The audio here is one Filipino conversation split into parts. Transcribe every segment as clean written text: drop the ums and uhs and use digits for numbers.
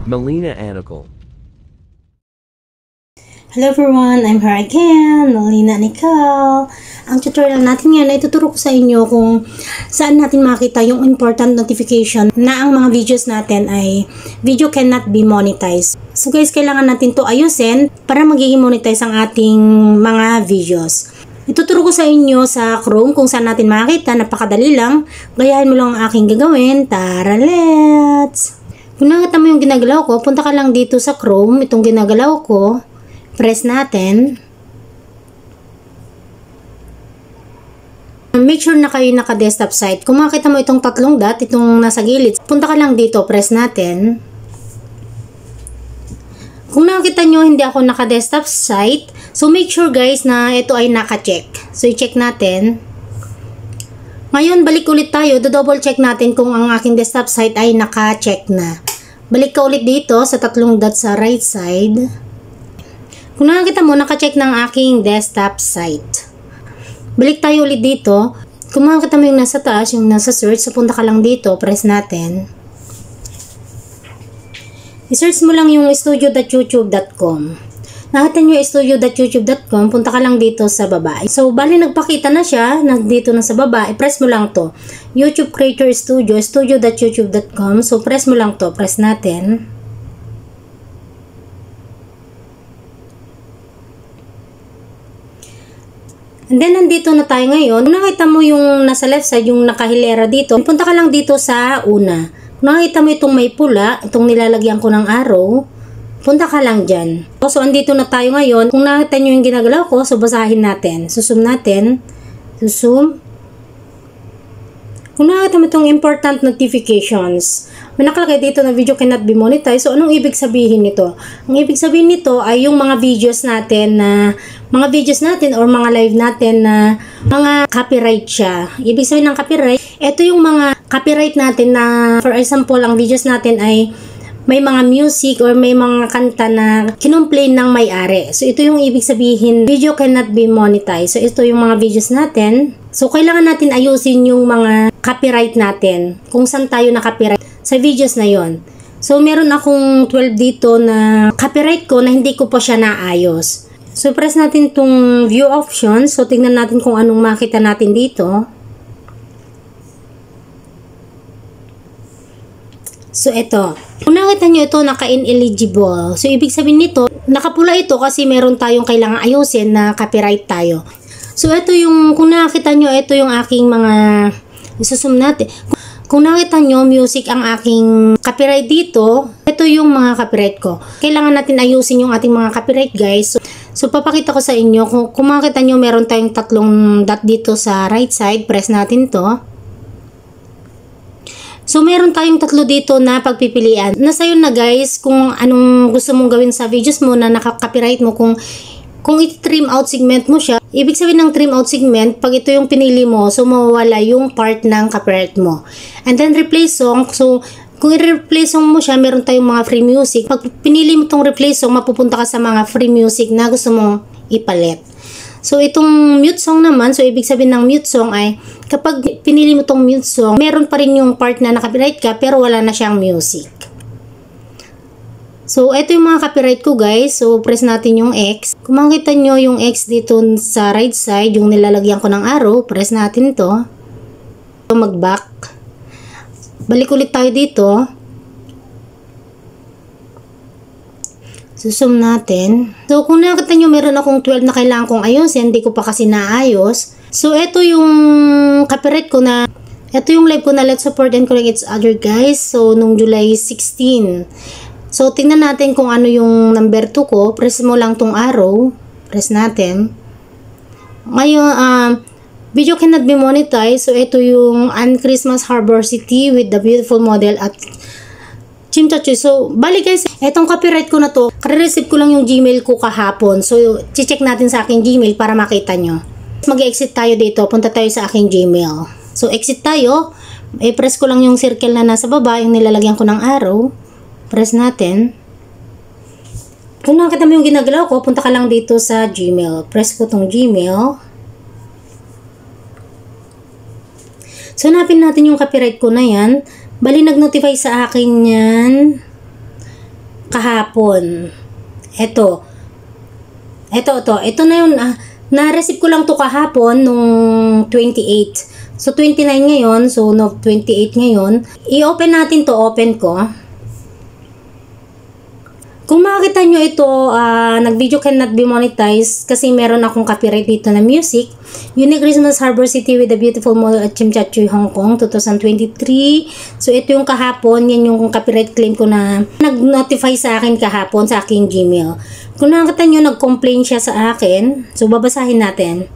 Melina Anical. Hello everyone, I'm here again, Melina Anical. Ang tutorial natin ngayon ay tuturo ko sa inyo kung saan natin makita yung important notification na ang mga videos natin ay video cannot be monetized. So guys, kailangan natin to ayusin para magiging monetize ang ating mga videos. Ituturo ko sa inyo sa Chrome kung saan natin makita, napakadali lang. Gayahin mo lang ang aking gagawin. Tara, let's! Kung nakita mo yung ginagalaw ko, punta ka lang dito sa Chrome, itong ginagalaw ko. Press natin. Make sure na kayo naka-desktop site. Kung makita mo itong tatlong dot, itong nasa gilid, punta ka lang dito, press natin. Kung nakita nyo, hindi ako naka-desktop site, so make sure guys na ito ay naka-check. So, i-check natin. Ngayon, balik ulit tayo. Do-double check natin kung ang aking desktop site ay naka-check na. Balik ka ulit dito sa tatlong dot sa right side. Kung nakikita mo, naka-check ng aking desktop site. Balik tayo ulit dito. Kung makikita mo yung nasa taas, yung nasa search, so punta ka lang dito, press natin. I-search mo lang yung studio.youtube.com. Nakita nyo yung studio.youtube.com, punta ka lang dito sa baba. So, bali nagpakita na siya, dito na sa baba, i-press mo lang to. YouTube Creator Studio, studio.youtube.com. So, press mo lang to, press natin. And then, nandito na tayo ngayon. Kung nakita mo yung nasa left side, yung nakahilera dito, punta ka lang dito sa una. Kung nakita mo itong may pula, itong nilalagyan ko ng arrow, punta ka lang dyan. So, andito na tayo ngayon. Kung nakita nyo yung ginagalaw ko, so basahin natin. Susum natin. Susum. Kung nakita mo itong important notifications, may nakalagay dito na video cannot be monetized. So, anong ibig sabihin nito? Ang ibig sabihin nito ay yung mga videos natin or mga live natin na mga copyright siya. Ibig sabihin ng copyright, ito yung mga copyright natin na, for example, ang videos natin ay may mga music or may mga kanta na kinumplain ng may-ari. So, ito yung ibig sabihin, video cannot be monetized. So, ito yung mga videos natin. So, kailangan natin ayusin yung mga copyright natin. Kung saan tayo na-copyright sa videos na yon. So, meron akong 12 dito na copyright ko na hindi ko pa siya naayos. So, press natin itong view options. So, tingnan natin kung anong makita natin dito. So, ito. Kung nakita nyo ito, naka-ineligible. So, ibig sabihin nito, nakapula ito kasi meron tayong kailangan ayusin na copyright tayo. So, ito yung, kung nakita nyo, ito yung aking mga, isusum natin. Kung nakita nyo, music ang aking copyright dito, ito yung mga copyright ko. Kailangan natin ayusin yung ating mga copyright, guys. So, papakita ko sa inyo, kung makita nyo, meron tayong tatlong dot dito sa right side, press natin to. So, meron tayong tatlo dito na pagpipilian. Nasa yun na guys, kung anong gusto mong gawin sa videos mo na nakaka-copyright mo, kung i-trim out segment mo siya, ibig sabihin ng trim out segment, pag ito yung pinili mo, so mawawala yung part ng copyright mo. And then replace song, so kung i-replace song mo siya, meron tayong mga free music. Pag pinili mo tong replace song, mapupunta ka sa mga free music na gusto mong ipalit. So itong mute song naman, so ibig sabihin ng mute song ay kapag pinili mo tong mute song, meron pa rin yung part na nakapiright ka pero wala na siyang music. So ito yung mga copyright ko guys. So press natin yung X. Kung makita nyo yung X dito sa right side, yung nilalagyan ko ng arrow, press natin to. So, mag-back. Balik ulit tayo dito. So, zoom natin. So, kung nakita nyo, meron akong 12 na kailangan kong ayusin. Hindi ko pa kasi naayos. So, ito yung copyright ko na, ito yung live ko na Let's Support and Correct Each Other guys. So, nung July 16. So, tingnan natin kung ano yung number 2 ko. Press mo lang tong arrow. Press natin. Ngayon, video cannot be monetized. So, ito yung Christmas Harbor City with the beautiful model at Chimchachu. So, bali guys, etong copyright ko na to, kare-receive ko lang yung Gmail ko kahapon. So, check natin sa aking Gmail para makita nyo. Mag-exit tayo dito. Punta tayo sa aking Gmail. So, exit tayo. I-press ko lang yung circle na nasa baba, yung nilalagyan ko ng arrow. Press natin. Kung nakita mo yung ginagalaw ko, punta ka lang dito sa Gmail. Press ko tong Gmail. So, hanapin natin yung copyright ko na yan. Bali, nag-notify sa akin yan. kahapon. Ito na yun. Na-receive ko lang to kahapon nung 28. So, 29 ngayon. So, no, 28 ngayon. I-open natin to. Open ko. Kung makikita nyo ito, nag-video cannot be monetized kasi meron akong copyright dito na music. Unique Christmas Harbor City with a beautiful model at Chimchachoy, Hong Kong, 2023. So, ito yung kahapon. Yan yung copyright claim ko na nag-notify sa akin kahapon sa aking Gmail. Kung nakikita nyo, nag-complain siya sa akin. So, babasahin natin.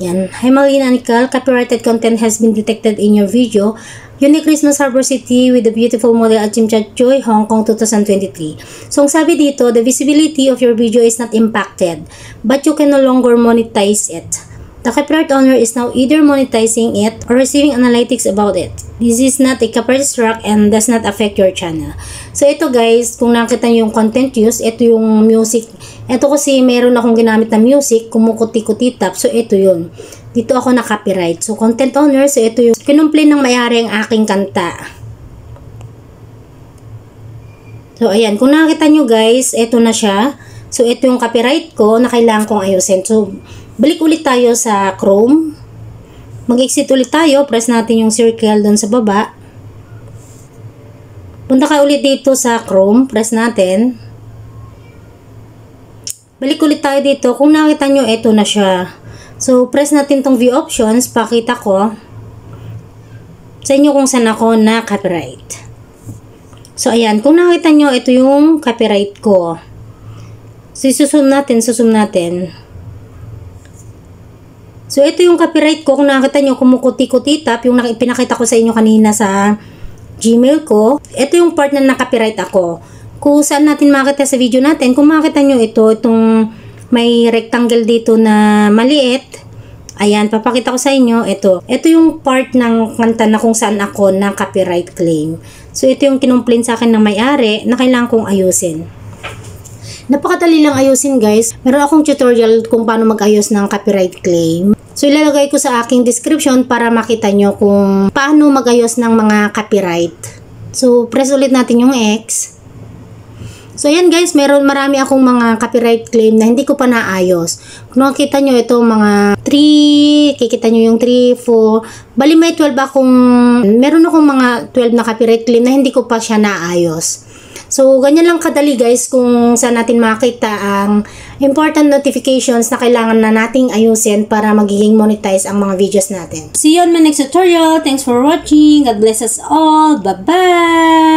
Yan. Hi Malina Nicole, copyrighted content has been detected in your video. Unique Christmas Harbor City with the beautiful model at Chimchachoy, Hong Kong, 2023. So, ang sabi dito, the visibility of your video is not impacted, but you can no longer monetize it. The copyright owner is now either monetizing it or receiving analytics about it. This is not a copyright strike and does not affect your channel. So, ito guys, kung nakita nyo yung content use, ito yung music. Ito kasi meron akong ginamit na music, kumukuti-kuti tap. So, ito yun. Dito ako na copyright. So, content owner, so ito yung kinumplain ng may-ari ang aking kanta. So, ayan. Kung nakita nyo guys, ito na siya. So, ito yung copyright ko na kailangan kong ayusin. So, balik ulit tayo sa Chrome. Mag-exit ulit tayo. Press natin yung circle doon sa baba. Punta ka ulit dito sa Chrome. Press natin. Balik ulit tayo dito. Kung nakita nyo, ito na siya. So, press natin tong view options. Pakita ko sa inyo kung saan ako na copyright. So, ayan. Kung nakita nyo, ito yung copyright ko. So, susum natin. So, ito yung copyright ko. Kung nakita nyo, kumukuti-kuti tap. Yung pinakita ko sa inyo kanina sa Gmail ko. Ito yung part na na-copyright ako. Kung saan natin makita sa video natin, kung makita nyo ito, itong may rectangle dito na maliit. Ayan, papakita ko sa inyo. Ito yung part ng kanta na kung saan ako na copyright claim. So, ito yung kinumplain sa akin ng may-ari na kailangan kong ayusin. Napakadali lang ayusin guys. Meron akong tutorial kung paano mag-ayos ng copyright claim. So, ilalagay ko sa aking description para makita nyo kung paano mag-ayos ng mga copyright. So, press ulit natin yung X. So, ayan guys, marami akong mga copyright claim na hindi ko pa naayos. Kung nakikita nyo ito, mga 3, kikita nyo yung 3, 4, bali may 12 meron akong mga 12 na copyright claim na hindi ko pa siya naayos. So, ganyan lang kadali guys kung saan natin makita ang important notifications na kailangan na nating ayusin para magiging monetize ang mga videos natin. See you on my next tutorial. Thanks for watching. God bless us all. Bye-bye!